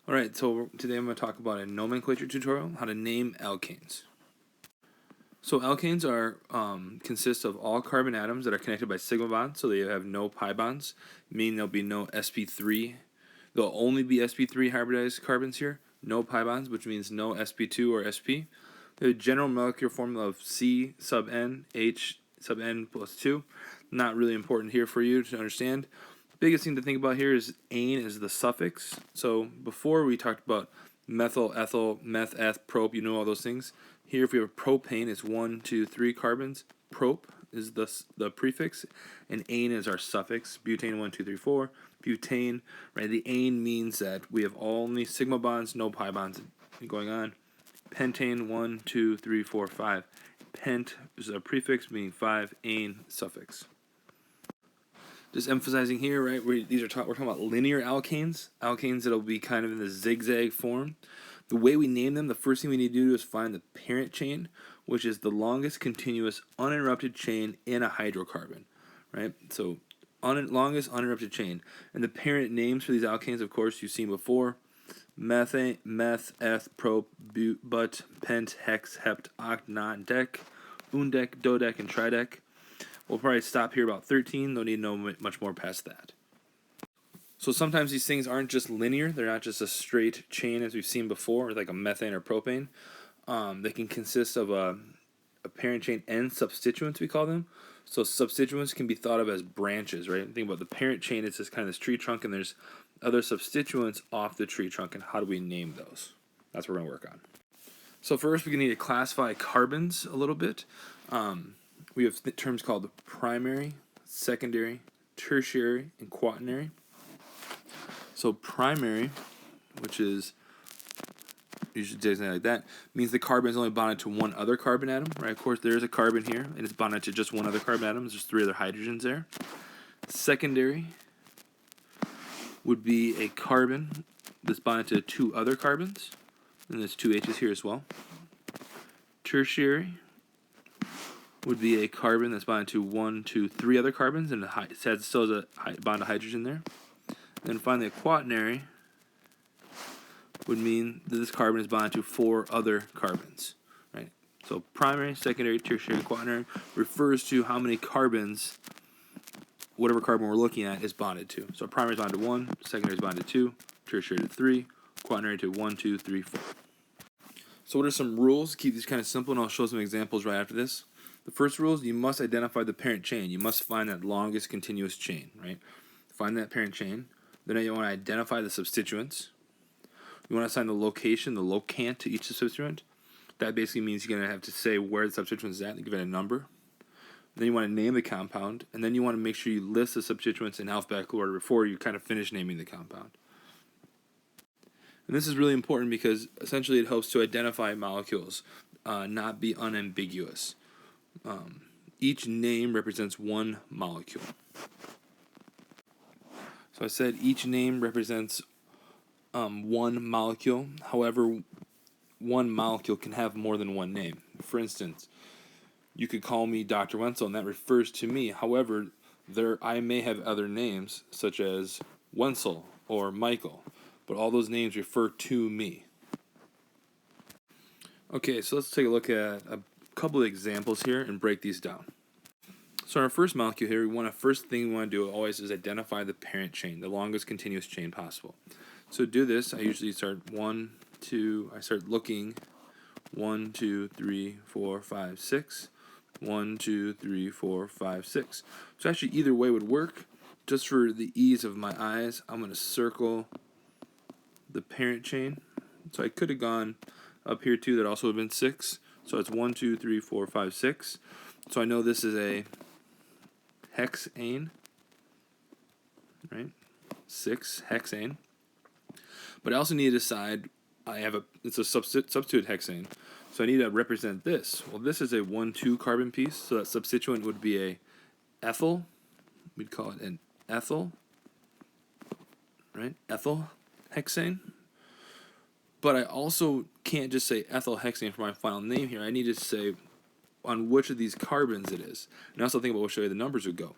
Alright, so today I'm going to talk about a nomenclature tutorial, how to name alkanes. So alkanes are consist of all carbon atoms that are connected by sigma bonds, so they have no pi bonds, meaning there'll be no sp3. There'll only be sp3 hybridized carbons here, no pi bonds, which means no sp2 or sp. The general molecular formula of C sub n, H sub n plus 2, not really important here for you to understand. Biggest thing to think about here is ane is the suffix. So before we talked about methyl, ethyl, meth, eth, prop, you know all those things. Here if we have propane, it's 1, 2, 3 carbons. Prop is the prefix, and ane is our suffix. Butane 1, 2, 3, 4. Butane, right? The ane means that we have only sigma bonds, no pi bonds going on. Pentane 1, 2, 3, 4, 5. Pent is a prefix meaning 5. Ane suffix. Just emphasizing here, right? We're talking about linear alkanes that'll be kind of in the zigzag form. The way we name them, the first thing we need to do is find the parent chain, which is the longest continuous uninterrupted chain in a hydrocarbon, right? So longest uninterrupted chain, and the parent names for these alkanes, of course, you've seen before: methane, meth, eth, prop, but, pent, hex, hept, oct, not, dec, undec, dodec, and tridec. We'll probably stop here about 13. No need to know much more past that. So sometimes these things aren't just linear. They're not just a straight chain as we've seen before, like a methane or propane. They can consist of a parent chain and substituents, we call them. So substituents can be thought of as branches, right? Think about the parent chain. It's just kind of this tree trunk, and there's other substituents off the tree trunk, and how do we name those? That's what we're going to work on. So first, we're going to need to classify carbons a little bit. We have terms called primary, secondary, tertiary, and quaternary. So primary, which is usually designated like that, means the carbon is only bonded to one other carbon atom, right? Of course, there is a carbon here, and it's bonded to just one other carbon atom. There's 3 other hydrogens there. Secondary would be a carbon that's bonded to 2 other carbons, and there's 2 H's here as well. Tertiary would be a carbon that's bonded to 1, 2, 3 other carbons, and it still has a bond of hydrogen there. And finally, a quaternary would mean that this carbon is bonded to 4 other carbons, right? So primary, secondary, tertiary, quaternary refers to how many carbons whatever carbon we're looking at is bonded to. So primary is bonded to 1, secondary is bonded to 2, tertiary to 3, quaternary to 1, 2, 3, 4. So what are some rules? Keep these kind of simple, and I'll show some examples right after this. The first rule is you must identify the parent chain. You must find that longest continuous chain, right? Find that parent chain. Then you want to identify the substituents. You want to assign the location, the locant to each substituent. That basically means you're going to have to say where the substituent is at and give it a number. Then you want to name the compound, and then you want to make sure you list the substituents in alphabetical order before you kind of finish naming the compound. And this is really important because essentially it helps to identify molecules, not be unambiguous. Each name represents one molecule. So I said each name represents one molecule. However, one molecule can have more than one name. For instance, you could call me Dr. Wenzel, and that refers to me. However, I may have other names, such as Wenzel or Michael, but all those names refer to me. Okay, so let's take a look at a couple of examples here and break these down. So our first molecule here, first thing we want to do always is identify the parent chain, the longest continuous chain possible. So to do this, I usually start looking 1, 2, 3, 4, 5, 6. 1, 2, 3, 4, 5, 6. So actually either way would work. Just for the ease of my eyes, I'm going to circle the parent chain. So I could have gone up here too, that also would have been 6. So it's 1, 2, 3, 4, 5, 6. So I know this is a hexane, right? 6 hexane. But I also need to decide it's a substitute hexane. So I need to represent this. Well, this is a 1,2 carbon piece, so that substituent would be a ethyl. We'd call it an ethyl, right? Ethyl hexane. But I also can't just say ethyl hexane for my final name here. I need to say on which of these carbons it is. And also think about which way the numbers would go.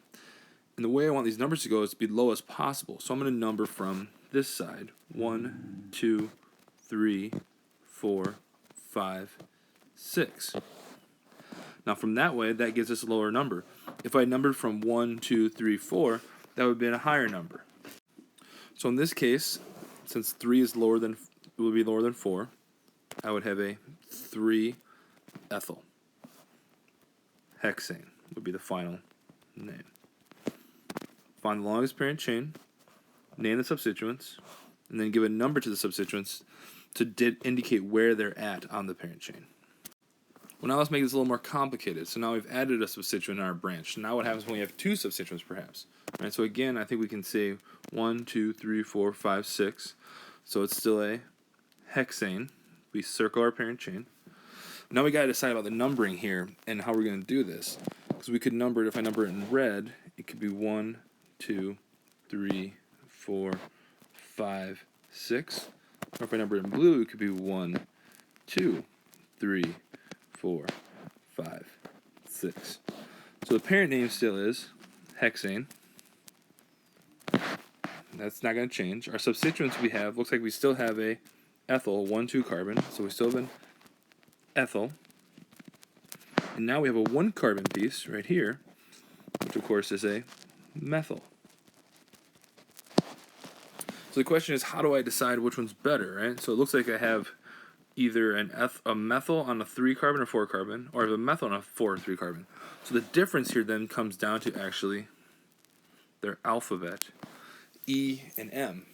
And the way I want these numbers to go is to be low as possible. So I'm going to number from this side. 1, 2, 3, 4, 5, 6. Now from that way, that gives us a lower number. If I numbered from 1, 2, 3, 4, that would have been a higher number. So in this case, since 3 is lower than will be lower than 4, I would have a 3-ethyl. Hexane would be the final name. Find the longest parent chain, name the substituents, and then give a number to the substituents to indicate where they're at on the parent chain. Well, now let's make this a little more complicated. So now we've added a substituent in our branch. Now what happens when we have two substituents, perhaps? All right, so again, I think we can say 1, 2, 3, 4, 5, 6. So it's still a hexane. We circle our parent chain. Now we got to decide about the numbering here and how we're going to do this. Because we could number it, if I number it in red, it could be 1, 2, 3, 4, 5, 6. Or if I number it in blue, it could be 1, 2, 3, 4, 5, 6. So the parent name still is hexane. That's not going to change. Our substituents we have, looks like we still have a ethyl, 1, 2 carbon. So we still have an ethyl. And now we have a 1 carbon piece right here, which of course is a methyl. So the question is, how do I decide which one's better, right? So it looks like I have either a methyl on a 3 carbon or 4 carbon, or I have a methyl on a 4 or 3 carbon. So the difference here then comes down to actually their alphabet, E and M.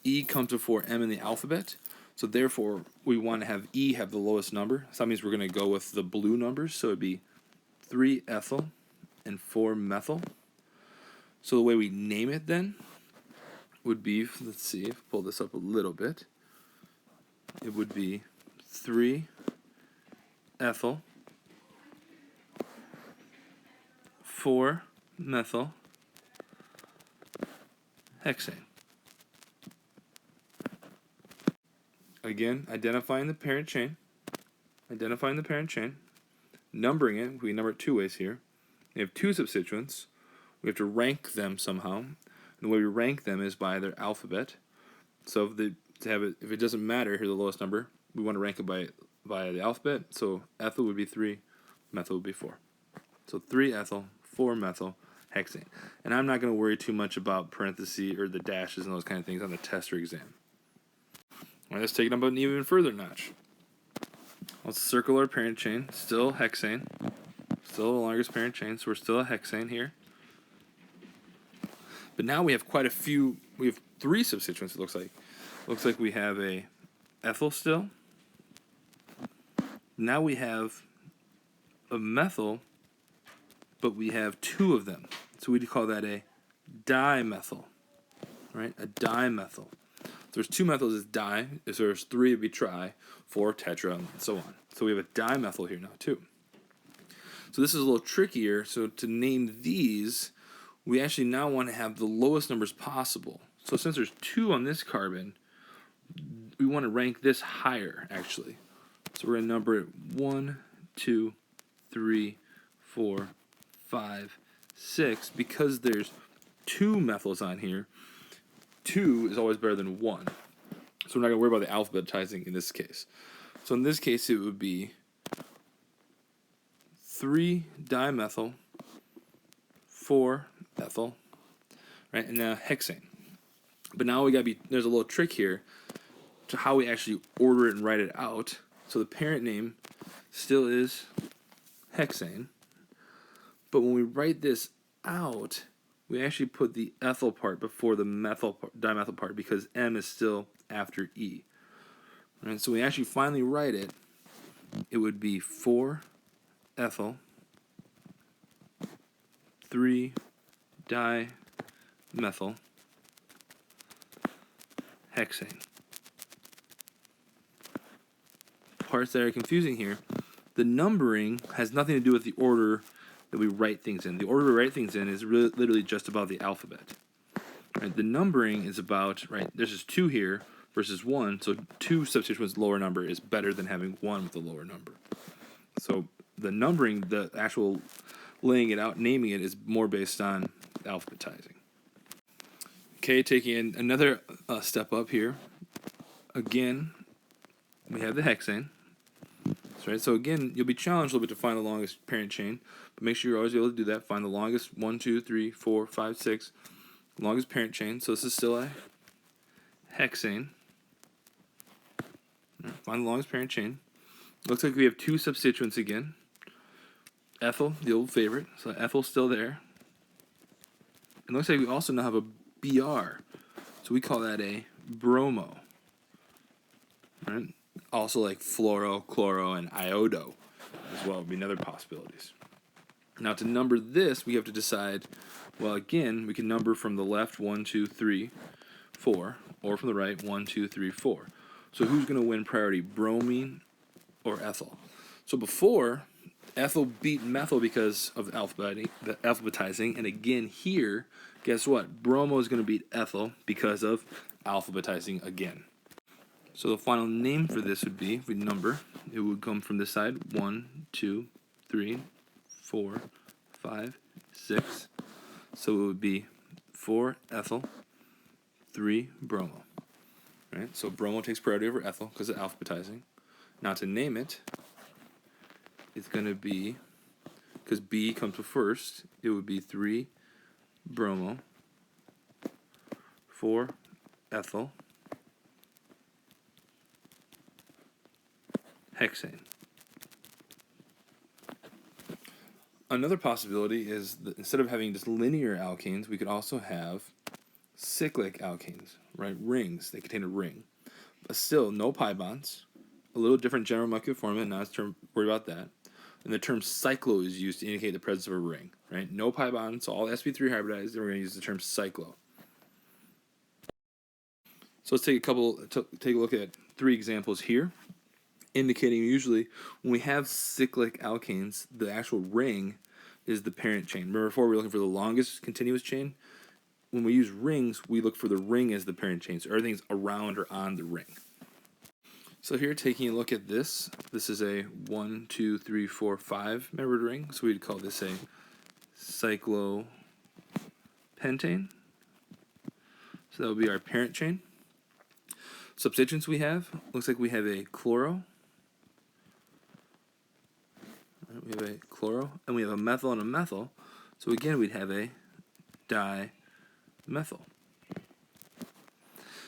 E comes before M in the alphabet, so therefore we want to have E have the lowest number. So that means we're going to go with the blue numbers, so it'd be 3-ethyl and 4-methyl. So the way we name it then would be, let's see, pull this up a little bit. It would be 3-ethyl, 4-methyl hexane. Again, identifying the parent chain, numbering it. We number it 2 ways here. We have 2 substituents. We have to rank them somehow. And the way we rank them is by their alphabet. So if it doesn't matter, here's the lowest number. We want to rank it by the alphabet. So ethyl would be 3, methyl would be 4. So 3-ethyl, 4-methyl hexane. And I'm not going to worry too much about parentheses or the dashes and those kind of things on the test or exam. All right, let's take it up an even further notch. Let's circle our parent chain. Still hexane. Still the longest parent chain, so we're still a hexane here. But now we have quite a few. We have 3 substituents, it looks like. Looks like we have a ethyl still. Now we have a methyl, but we have 2 of them. So we'd call that a dimethyl, right? A dimethyl. So there's 2 methyls is di, so there's 3 would be tri, 4 tetra, and so on. So we have a dimethyl here now too. So this is a little trickier. So to name these, we actually now want to have the lowest numbers possible. So since there's 2 on this carbon, we want to rank this higher actually. So we're going to number it 1, 2, 3, 4, 5, 6. Because there's 2 methyls on here, 2 is always better than 1. So we're not going to worry about the alphabetizing in this case. So in this case, it would be 3-dimethyl, 4-ethyl, right? And now hexane. But now there's a little trick here to how we actually order it and write it out. So the parent name still is hexane. But when we write this out, we actually put the ethyl part before the dimethyl part because M is still after E. Right, so we actually finally write it. It would be 4-ethyl, 3-dimethyl hexane. Parts that are confusing here. The numbering has nothing to do with the order that we write things in. The order we write things in is literally just about the alphabet. Right? The numbering is about, right, there's just 2 here versus 1, so 2 substitutions with lower number is better than having 1 with a lower number. So the numbering, the actual laying it out, naming it, is more based on alphabetizing. Okay, taking another step up here. Again, we have the hexane. That's right. So again, you'll be challenged a little bit to find the longest parent chain, but make sure you're always able to do that. Find the longest 1, 2, 3, 4, 5, 6, longest parent chain. So this is still a hexane. Find the longest parent chain. Looks like we have two substituents again. Ethyl, the old favorite. So ethyl's still there. It looks like we also now have a Br. So we call that a bromo. Right? Also like fluoro, chloro, and iodo as well would be another possibilities. Now to number this, we have to decide, well again, we can number from the left 1, 2, 3, 4, or from the right 1, 2, 3, 4. So who's going to win priority, bromine or ethyl? So before, ethyl beat methyl because of the alphabetizing, and again here, guess what? Bromo is going to beat ethyl because of alphabetizing again. So the final name for this would be, if we number, it would come from this side, 1, 2, 3, 4, 5, 6. So it would be 4 ethyl, 3 bromo. Right? So bromo takes priority over ethyl because of alphabetizing. Now to name it, it's going to be, because B comes first, it would be 3 bromo, 4 ethyl, hexane. Another possibility is that instead of having just linear alkanes, we could also have cyclic alkanes, right? Rings. They contain a ring. But still, no pi bonds. A little different general molecular formula, not to worry about that. And the term cyclo is used to indicate the presence of a ring, right? No pi bonds, so all sp3 hybridized, and we're going to use the term cyclo. So let's take a look at 3 examples here, indicating usually when we have cyclic alkanes, the actual ring is the parent chain. Remember before we were looking for the longest continuous chain? When we use rings, we look for the ring as the parent chain, so everything's around or on the ring. So here, taking a look at this is a 1, 2, 3, 4, 5 membered ring, so we'd call this a cyclopentane. So that would be our parent chain. Substituents we have, looks like we have a chloro. We have a chloro, and we have a methyl and a methyl. So again, we'd have a dimethyl.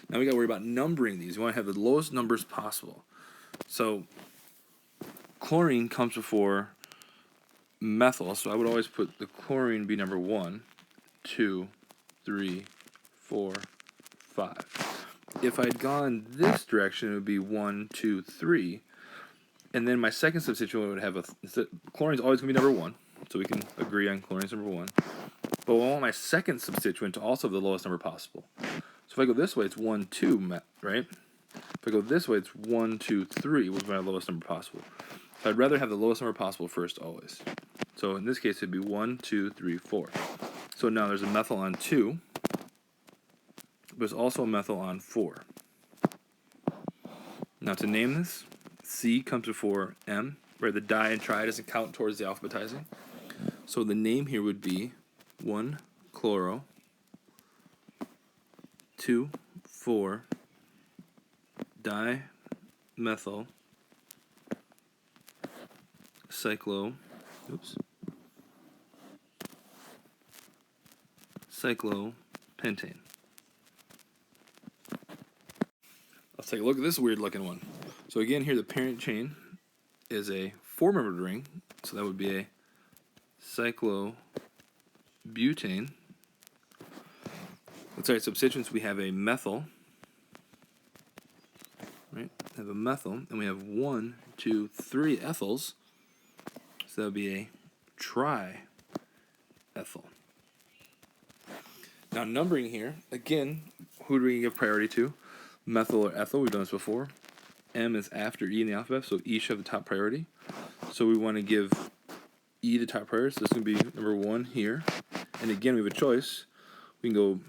Now we got to worry about numbering these. We want to have the lowest numbers possible. So chlorine comes before methyl, so I would always put the chlorine be number 1, 2, 3, 4, 5. If I'd gone this direction, it would be 1, 2, 3. And then my second substituent would have chlorine's always going to be number 1, so we can agree on chlorine's number 1. But I want my second substituent to also have the lowest number possible. So if I go this way, it's 1, 2, right? If I go this way, it's 1, 2, 3, which is my lowest number possible. So I'd rather have the lowest number possible first always. So in this case, it'd be 1, 2, 3, 4. So now there's a methyl on 2, but there's also a methyl on 4. Now to name this, C comes before M, where the di and tri doesn't count towards the alphabetizing. So the name here would be 1 chloro, 2, 4 dimethyl cyclopentane. Let's take a look at this weird looking one. So again, here the parent chain is a 4-membered ring, so that would be a cyclobutane. Let's say substituents, we have a methyl, right? We have a methyl, and we have 1, 2, 3 ethyls, so that would be a triethyl. Now numbering here, again, who do we give priority to? Methyl or ethyl, we've done this before. M is after E in the alphabet, so E should have the top priority. So we want to give E the top priority, so this is going to be number 1 here. And again, we have a choice. We can go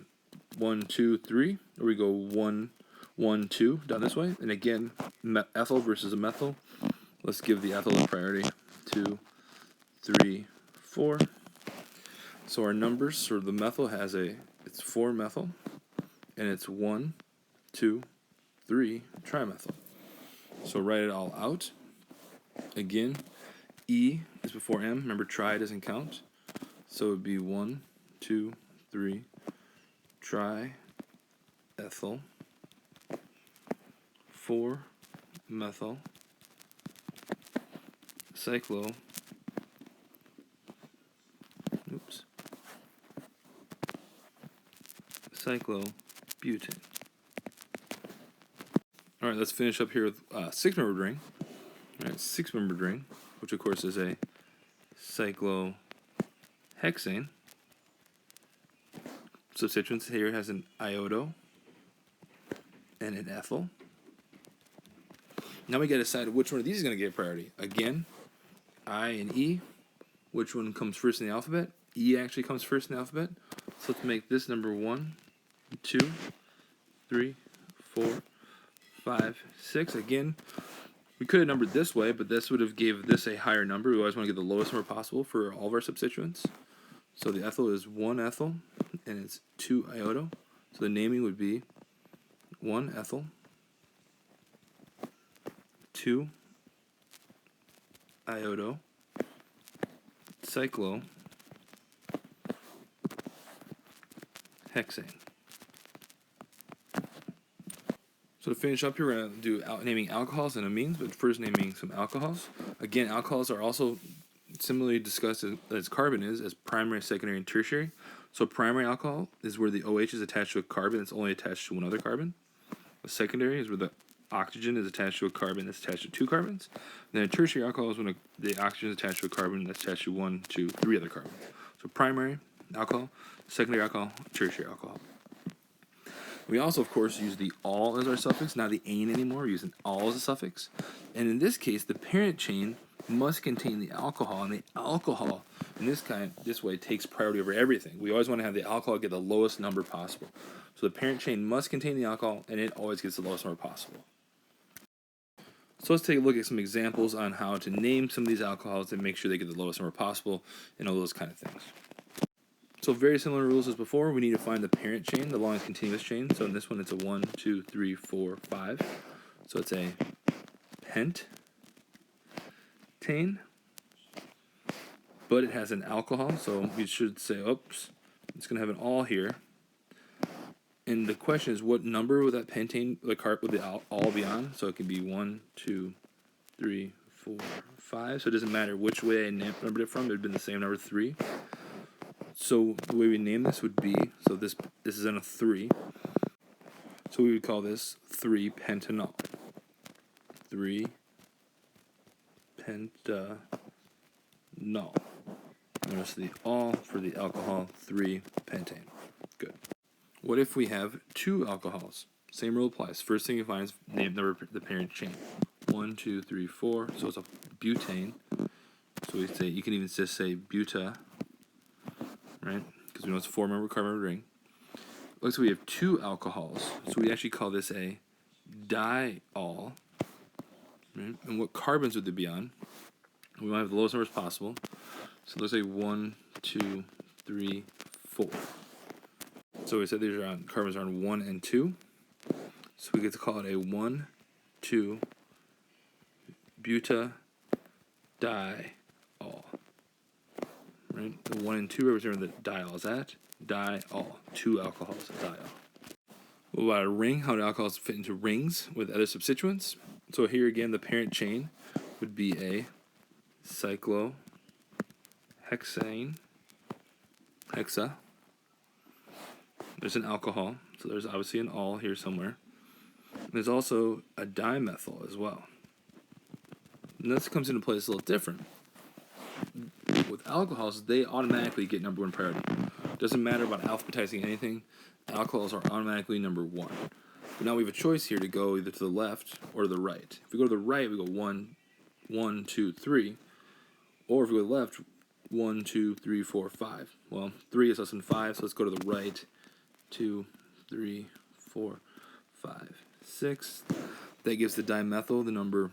1, 2, 3, or we go 1, 1, 2 down this way. And again, ethyl versus a methyl. Let's give the ethyl the priority. 2, 3, 4. So our numbers for the methyl it's 4-methyl, and it's 1, 2, 3 trimethyl. So write it all out. Again, E is before M. Remember, tri doesn't count. So it would be 1, 2, 3 triethyl, 4-methyl cyclobutane. All right, let's finish up here with 6-membered ring. All right, 6-membered ring, which of course is a cyclohexane. Substituents here has an iodo and an ethyl. Now we got to decide which one of these is going to get priority. Again, I and E. Which one comes first in the alphabet? E actually comes first in the alphabet. So let's make this number 1, 2, 3, 4, 5, 6. Again, we could have numbered this way, but this would have gave this a higher number. We always want to get the lowest number possible for all of our substituents. So the ethyl is 1 ethyl, and it's 2 iodo. So the naming would be 1 ethyl, 2 iodo, cyclohexane. So to finish up here, we're going to do naming alcohols and amines, but first naming some alcohols. Again, alcohols are also similarly discussed as carbon is, as primary, secondary, and tertiary. So primary alcohol is where the OH is attached to a carbon that's only attached to one other carbon. A secondary is where the oxygen is attached to a carbon that's attached to 2 carbons. And then a tertiary alcohol is when the oxygen is attached to a carbon that's attached to 1, 2, 3 other carbons. So primary alcohol, secondary alcohol, tertiary alcohol. We also, of course, use the -al as our suffix, not the -ane anymore. We're using -al as a suffix. And in this case, the parent chain must contain the alcohol, and the alcohol in this way takes priority over everything. We always want to have the alcohol get the lowest number possible. So the parent chain must contain the alcohol, and it always gets the lowest number possible. So let's take a look at some examples on how to name some of these alcohols and make sure they get the lowest number possible and all those kind of things. So very similar rules as before. We need to find the parent chain, the longest continuous chain. So in this one, it's a 1, 2, 3, 4, 5. So it's a pentane, but it has an alcohol. So we should say, oops, it's going to have an all here. And the question is, what number would that pentane, the carb, would the all be on? So it could be 1, 2, 3, 4, 5. So it doesn't matter which way I numbered it from. It would have been the same number, 3. So the way we name this would be, so this is in a 3. So we would call this 3-pentanol. 3-pentanol. Notice the all for the alcohol, 3-pentane. Good. What if we have 2 alcohols? Same rule applies. First thing you find is name the parent chain. 1, 2, 3, 4. So it's a butane. So we say, you can even just say buta, right? Because we know it's a 4-member carbon ring. Looks like we have 2 alcohols. So we actually call this a diol. Right? And what carbons would they be on? We want to have the lowest numbers possible. So it looks like 1, 2, 3, 4. So we said these are on carbons are on 1 and 2. So we get to call it a 1, 2 buta diol. Right? The 1 and 2 represent the diol is at diol. 2 alcohols, diol. What about a ring? How do alcohols fit into rings with other substituents? So here again, the parent chain would be a cyclohexane, hexa. There's an alcohol, so there's obviously an all here somewhere. And there's also a dimethyl as well. And this comes into play a little different. With alcohols, they automatically get number 1 priority. Doesn't matter about alphabetizing anything. Alcohols are automatically number 1. But now we have a choice here to go either to the left or to the right. If we go to the right, we go 1, 1, 2, 3. Or if we go to the left, 1, 2, 3, 4, 5. Well, 3 is less than 5, so let's go to the right. 2, 3, 4, 5, 6. That gives the dimethyl the number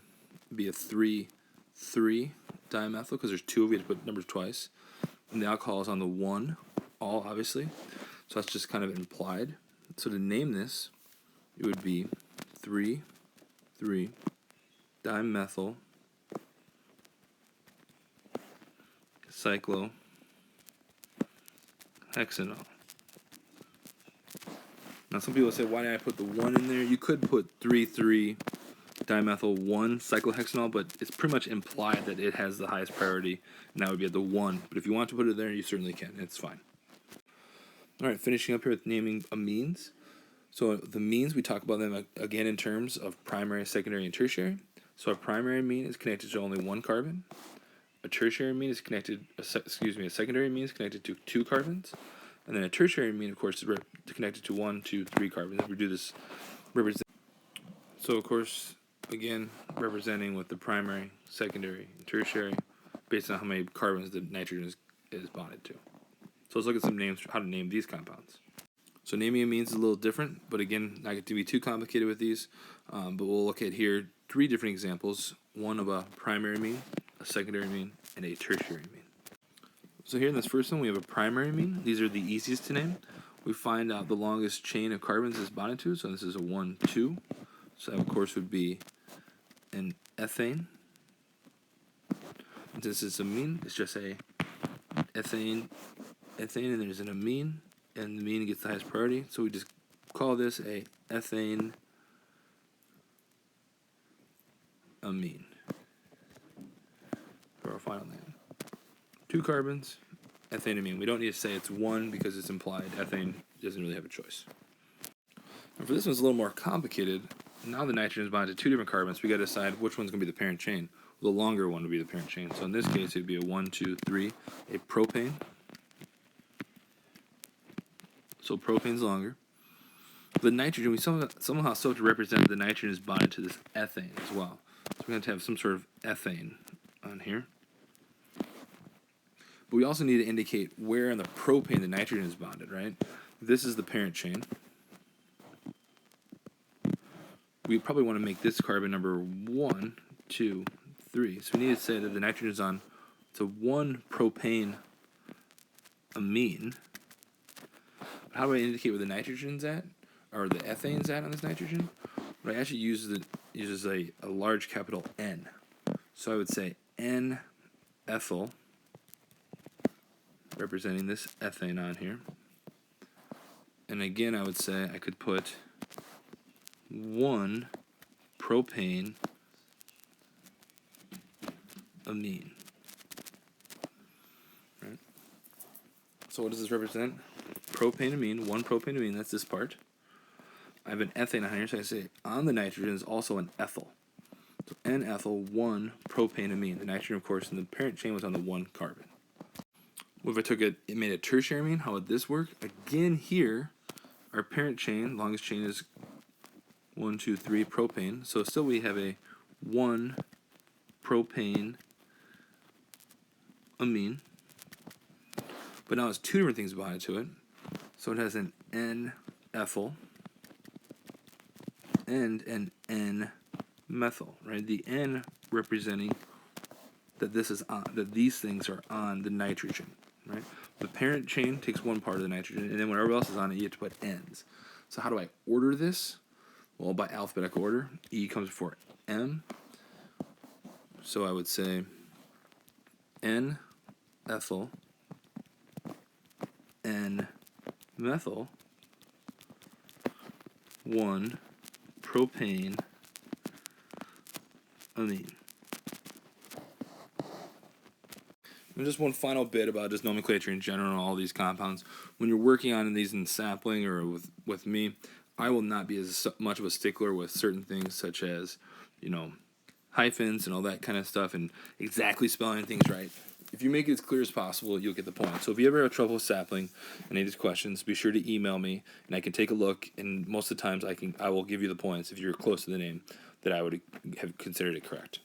be a 3, 3 dimethyl because there's 2. We have to put numbers twice. And the alcohol is on the 1. all, obviously. So that's just kind of implied. So to name this, it would be 3,3-dimethyl cyclohexanol. Now some people say, why did I put the 1 in there? You could put 3,3-dimethyl 1-cyclohexanol, but it's pretty much implied that it has the highest priority, and that would be at the 1. But if you want to put it there, you certainly can. It's fine. All right, finishing up here with naming amines. So the amines, we talk about them again in terms of primary, secondary, and tertiary. So a primary amine is connected to only 1 carbon. A tertiary amine is connected, a secondary amine is connected to 2 carbons. And then a tertiary amine, of course, is connected to 1, 2, 3 carbons. We do this represent. So, of course, again, representing with the primary, secondary, and tertiary, based on how many carbons the nitrogen is bonded to. So let's look at some names, how to name these compounds. So naming amines is a little different, but again, not going to be too complicated with these. But we'll look at here 3 different examples, one of a primary amine, a secondary amine, and a tertiary amine. So here in this first one, we have a primary amine. These are the easiest to name. We find out the longest chain of carbons is bonded to, so this is a 1, 2. So that, of course, would be an ethane. And since it's amine, it's just a ethane, and there's an amine, and the amine gets the highest priority, so we just call this a ethane amine for our final name. 2 carbons, ethane amine. We don't need to say it's 1 because it's implied. Ethane doesn't really have a choice. And for this one, it's a little more complicated. Now the nitrogen is bonded to 2 different carbons. We got to decide which one's going to be the parent chain. The longer one would be the parent chain. So in this case, it would be a 1, 2, 3, a propane. So propane's longer. The nitrogen, we somehow still have to represent that the nitrogen is bonded to this ethane as well. So we're going to have some sort of ethane on here. But we also need to indicate where on the propane the nitrogen is bonded, right? This is the parent chain. We probably want to make this carbon number 1, 2, 3. So we need to say that the nitrogen is on, it's a 1-propane amine. How do I indicate where the nitrogen's at, or the ethane's at on this nitrogen? But I actually uses a large capital N. So I would say N-ethyl, representing this ethane on here. And again, I would say I could put 1-propane amine. Right? So what does this represent? Propane amine, 1-propane amine, that's this part. I have an ethane on here, so I say on the nitrogen is also an ethyl. So N-ethyl, 1-propane amine. The nitrogen, of course, in the parent chain was on the 1 carbon. What if I took it made a tertiary amine? How would this work? Again, here, our parent chain, longest chain is 1, 2, 3 propane. So still we have a 1-propane amine. But now it's 2 different things bonded to it. So it has an N-ethyl and an N-methyl, right? The N representing that this is on, that these things are on the nitrogen, right? The parent chain takes one part of the nitrogen, and then whatever else is on it, you have to put N's. So how do I order this? Well, by alphabetical order. E comes before M. So I would say N-ethyl, N-methyl, 1-propane amine. And just one final bit about just nomenclature in general and all these compounds. When you're working on these in sampling or with me, I will not be as much of a stickler with certain things such as, hyphens and all that kind of stuff and exactly spelling things right. If you make it as clear as possible, you'll get the point. So if you ever have trouble with sampling and any of these questions, be sure to email me and I can take a look, and most of the times I will give you the points if you're close to the name that I would have considered it correct.